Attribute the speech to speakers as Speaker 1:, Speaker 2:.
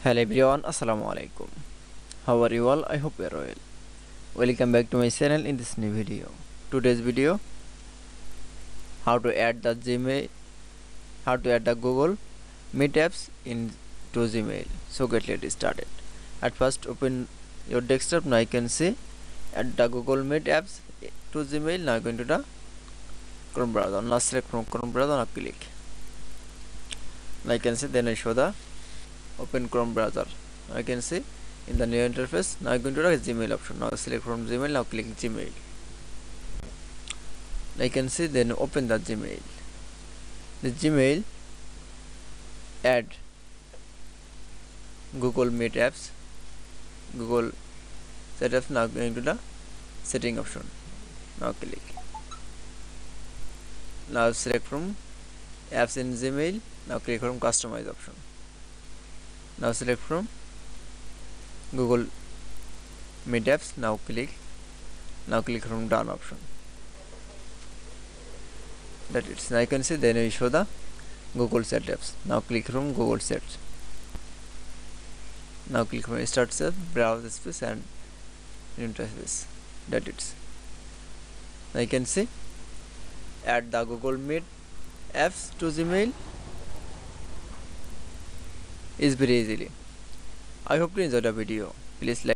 Speaker 1: Hello everyone, Assalamu alaikum. How are you all? I hope you are well. Welcome back to my channel in this new video. Today's video, how to add the Google Meet apps into Gmail. So let's started. At first, open your desktop. Now you can see add the Google Meet apps to Gmail. Now go into the Chrome browser. Now select from Chrome browser. Now click. Now you can see then I show the open Chrome browser. Now you can see in the new interface. Now going to the Gmail option. Now select from Gmail. Now click Gmail. Now you can see then open the Gmail. The Gmail add Google Meet apps, Google setups. Now going to the setting option. Now click. Now select from apps in Gmail. Now click from customize option. Now select from Google Meet apps. Now click from done option. That it's now you can see then we show the Google setups. Now click from Google Sets. Now click from start set, browse space and interface. That it's now you can see add the Google Meet apps to Gmail is very easily. I hope you enjoyed the video. Please like